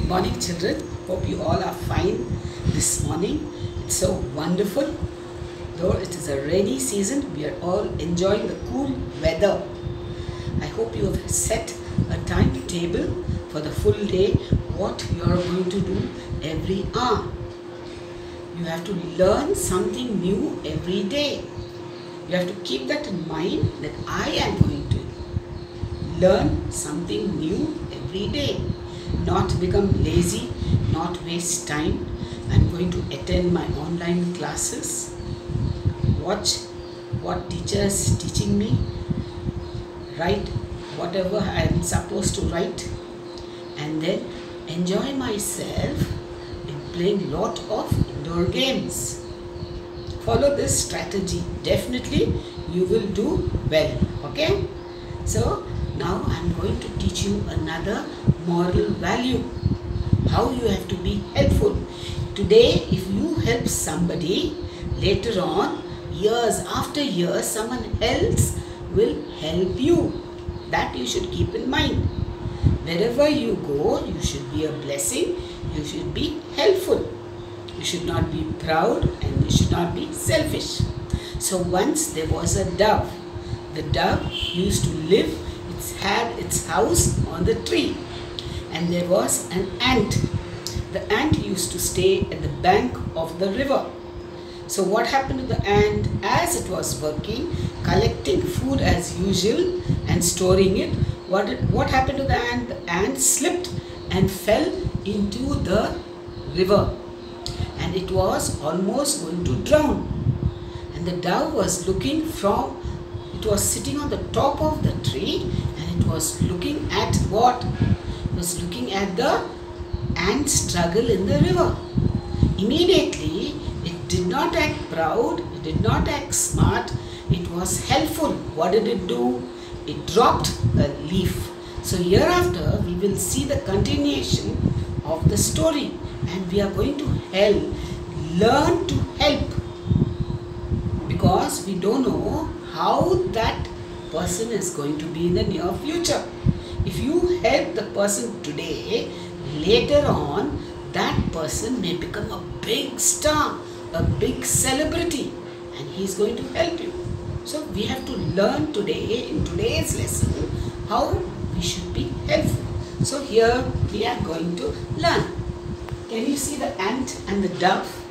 Good morning, children. Hope you all are fine this morning. It's so wonderful. Though it is a rainy season, we are all enjoying the cool weather. I hope you have set a timetable for the full day, what you are going to do every hour. You have to learn something new every day. You have to keep that in mind, that I am going to learn something new every day. Not become lazy, not waste time. I'm going to attend my online classes, watch what teacher is teaching me, write whatever I am supposed to write, and then enjoy myself in playing lot of indoor games. Follow this strategy. Definitely you will do well. Okay? So now I am going to teach you another moral value. How you have to be helpful. Today, if you help somebody, later on, years after years, someone else will help you. That you should keep in mind. Wherever you go, you should be a blessing. You should be helpful. You should not be proud and you should not be selfish. So once there was a dove. The dove used to live, it had its house on the tree. And there was an ant. The ant used to stay at the bank of the river. So what happened to the ant as it was working, collecting food as usual and storing it? What happened to the ant? The ant slipped and fell into the river. And it was almost going to drown. And the dove was looking from, it was sitting on the top of the tree and it was looking at what? It was looking at the ant struggle in the river. Immediately, it did not act proud, it did not act smart, it was helpful. What did it do? It dropped a leaf. So hereafter, we will see the continuation of the story. And we are going to learn to help, because we don't know how that person is going to be in the near future. If you help the person today, later on that person may become a big star, a big celebrity, and he is going to help you. So we have to learn today, in today's lesson, how we should be helpful. So here we are going to learn. Can you see the ant and the dove?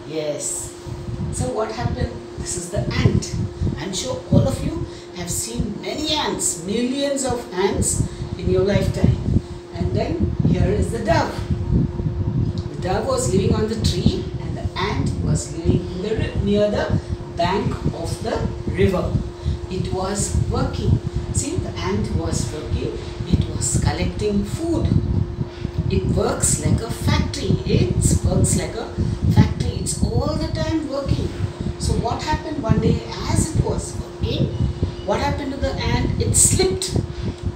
Yes. So what happened? This is the ant. I'm sure all of you have seen many ants, millions of ants in your lifetime. And then here is the dove. The dove was living on the tree and the ant was living in the, near the bank of the river. It was working. See, the ant was working. It was collecting food. It works like a factory. It works like a factory. It's all the time working. So what happened one day as it was working? What happened to the ant? It slipped.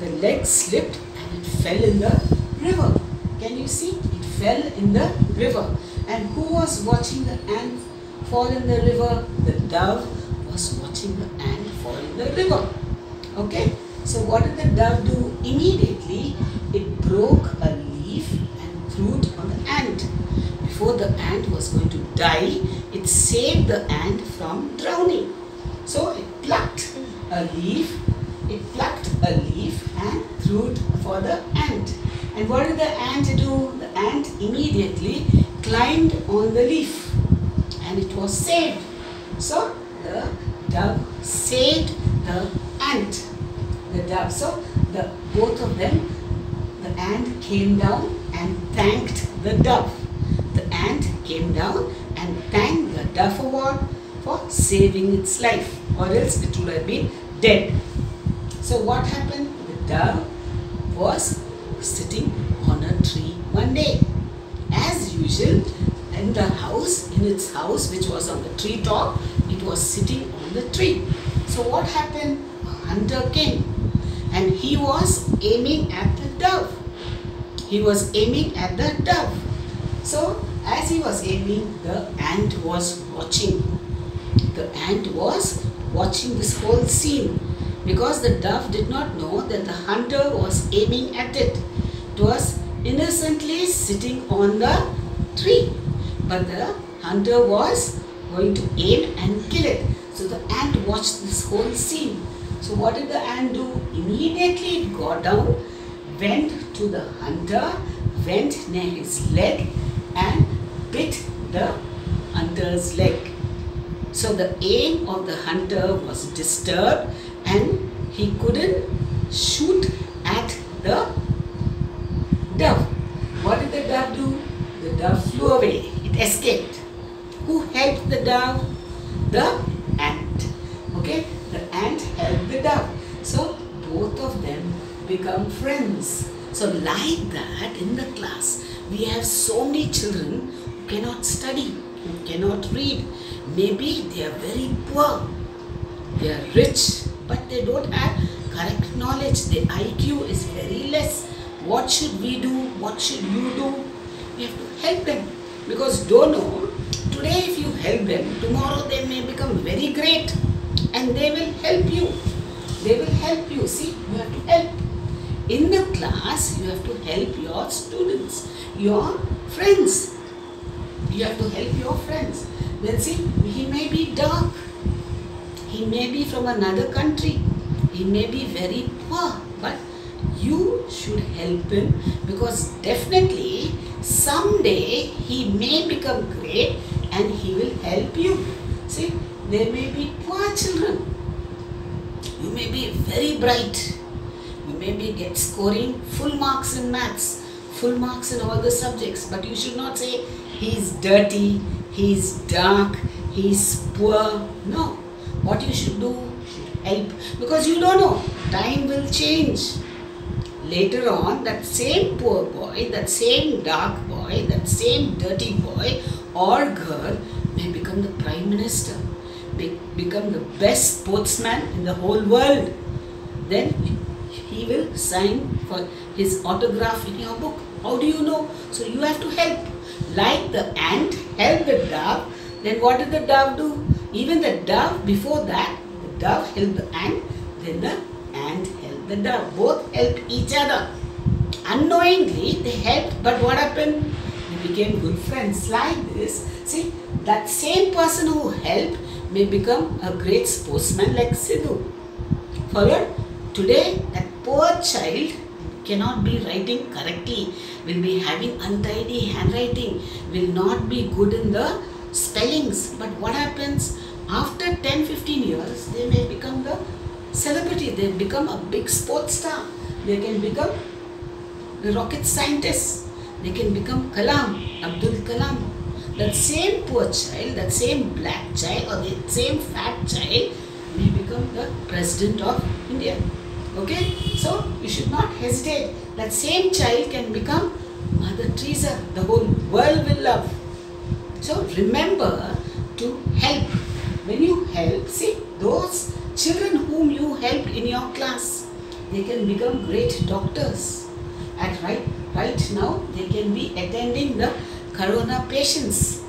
The leg slipped and it fell in the river. Can you see? It fell in the river. And who was watching the ant fall in the river? The dove was watching the ant fall in the river. Okay? So what did the dove do? Immediately it broke a leaf and threw it on the ant. Before the ant was going to die, it saved the ant from drowning. So it plucked a leaf, and threw it for the ant. And what did the ant do? The ant immediately climbed on the leaf and it was saved. So the dove saved the ant. The dove. So both of them, the ant came down and thanked the dove. The ant came down and thanked the dove for what? For saving its life, or else it would have been dead. So what happened? The dove was sitting on a tree one day. As usual, in the house, in its house which was on the tree top, it was sitting on the tree. So what happened? A hunter came and he was aiming at the dove. He was aiming at the dove. So as he was aiming, the ant was watching. The ant was watching this whole scene, because the dove did not know that the hunter was aiming at it. It was innocently sitting on the tree. But the hunter was going to aim and kill it. So the ant watched this whole scene. So what did the ant do? Immediately it got down, went to the hunter, went near his leg and bit the hunter's leg. So the aim of the hunter was disturbed and he couldn't shoot at the dove. What did the dove do? The dove flew away. It escaped. Who helped the dove? The ant. Okay? The ant helped the dove. So both of them become friends. So like that in the class, we have so many children who cannot study, who cannot read. Maybe they are very poor. They are rich, but they don't have correct knowledge. Their IQ is very less. What should we do? What should you do? We have to help them. Because don't know, today if you help them, tomorrow they may become very great and they will help you. They will help you. See, you have to help. In the class, you have to help your students, your friends. You have to help your friends. Then see, he may be dark. He may be from another country. He may be very poor. But you should help him because definitely someday he may become great and he will help you. See, there may be poor children. You may be very bright. You may be scoring full marks in maths, full marks in all the subjects. But you should not say he's dirty, he's dark, he's poor. No. What you should do, you should help. Because you don't know, time will change. Later on, that same poor boy, that same dark boy, that same dirty boy or girl may become the Prime Minister, may become the best sportsman in the whole world. Then he will sign for his autograph in your book. How do you know? So you have to help. Like the ant helped the dove, then what did the dove do? Even the dove, before that, the dove helped the ant, then the ant helped the dove. Both helped each other. Unknowingly, they helped, but what happened? They became good friends. Like this, see, that same person who helped may become a great sportsman like Sidhu. Followed? Today, that poor child cannot be writing correctly, will be having untidy handwriting, will not be good in the spellings. But what happens? After 10-15 years, they may become the celebrity. They become a big sports star. They can become the rocket scientist. They can become Kalam, Abdul Kalam. That same poor child, that same black child or the same fat child may become the president of India. Okay? So, you should not hesitate. That same child can become Mother Teresa. The whole world will love. So, remember to help. When you help, see, those children whom you helped in your class, they can become great doctors. And right now, they can be attending the corona patients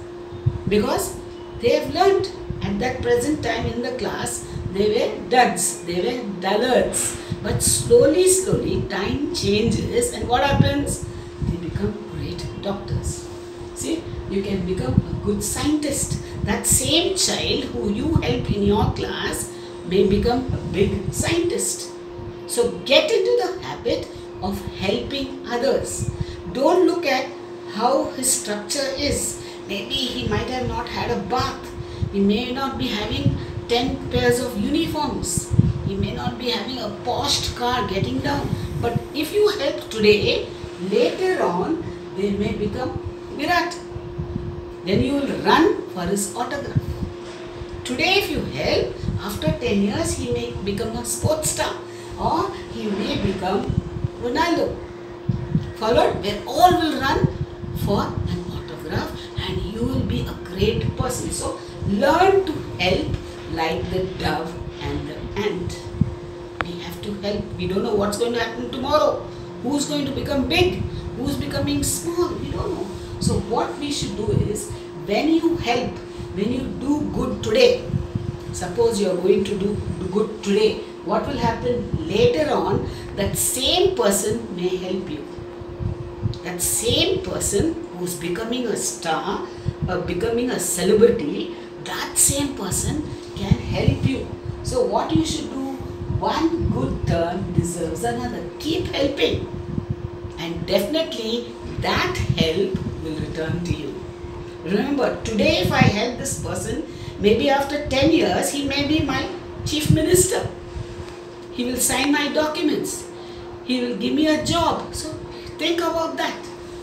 because they have learnt. At that present time in the class, they were duds, they were dullards. But slowly, time changes and what happens? They become great doctors. See, you can become a good scientist. That same child who you helped in your class may become a big scientist. So get into the habit of helping others. Don't look at how his structure is. Maybe he might have not had a bath. He may not be having 10 pairs of uniforms. He may not be having a posh car getting down. But if you help today, later on, they may become Virat. Then you will run for his autograph. Today if you help, after 10 years, he may become a sports star. Or he may become Ronaldo. Followed? Where all will run for an autograph and you will be a great person. So, learn to help like the dove and the ant. We have to help. We don't know what's going to happen tomorrow. Who's going to become big? Who's becoming small? We don't know. So what we should do is, when you help, when you do good today, suppose you are going to do good today, what will happen later on? That same person may help you. that same person who's becoming a star or becoming a celebrity, that same person can help you. So what you should do, one good turn deserves another. Keep helping, and definitely that help will return to you. Remember, today if I help this person, maybe after 10 years he may be my chief minister. He will sign my documents. He will give me a job. So think about that,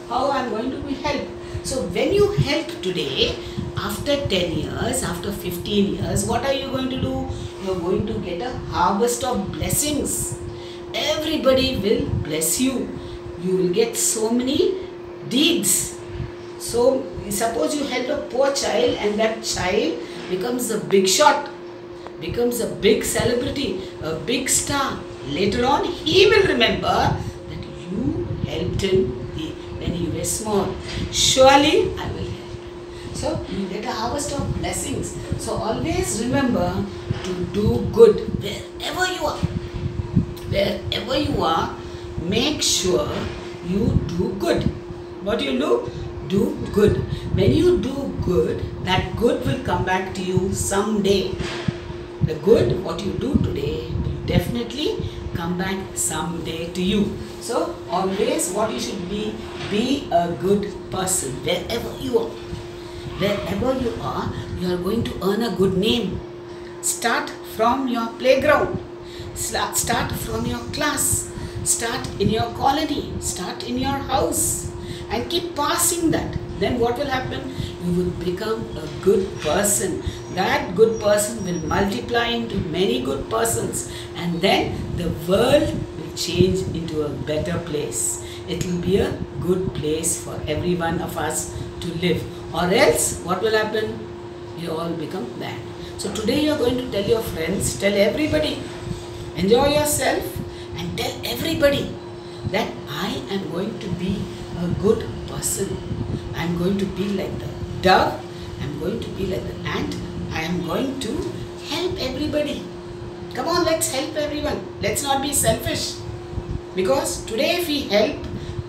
how I am going to be helped. So when you help today, after 10 years, after 15 years, what are you going to do? You are going to get a harvest of blessings. Everybody will bless you. You will get so many deeds. So suppose you help a poor child and that child becomes a big shot, becomes a big celebrity, a big star. Later on, he will remember that you helped him when he was small. Surely I will help. So you get a harvest of blessings. So always remember to do good wherever you are. Wherever you are, make sure you do good. What you do? Do good. When you do good, that good will come back to you someday. The good, what you do today, will definitely come back someday to you. So always what you should be a good person wherever you are. Wherever you are going to earn a good name. Start from your playground. Start from your class. Start in your colony. Start in your house. And keep passing that. Then what will happen? You will become a good person. That good person will multiply into many good persons. And then the world will change into a better place. It will be a good place for every one of us to live. Or else, what will happen? You all become bad. So today you are going to tell your friends, tell everybody, enjoy yourself and tell everybody that I am going to be a good person. I am going to be like the dove. I am going to be like the ant. I am going to help everybody. Come on, let's help everyone. Let's not be selfish. Because today if we help,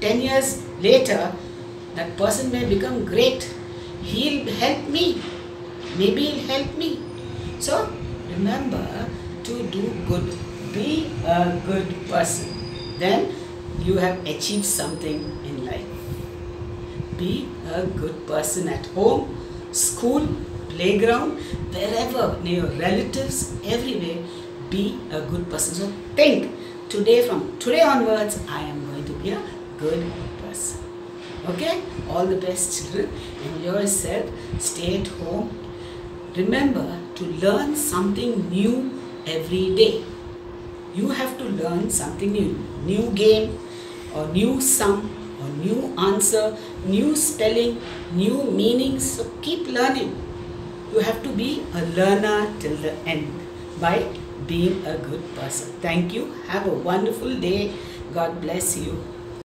10 years later, that person may become great. He'll help me. Maybe he'll help me. So remember to do good. Be a good person. Then you have achieved something in life. Be a good person at home, school, playground, wherever, near your relatives, everywhere. Be a good person. So think, from today onwards, I am going to be a good person. Okay? All the best, children. Enjoy yourself. Stay at home. Remember to learn something new every day. You have to learn something new. New game or new sum or new answer, new spelling, new meanings. So keep learning. You have to be a learner till the end by being a good person. Thank you. Have a wonderful day. God bless you.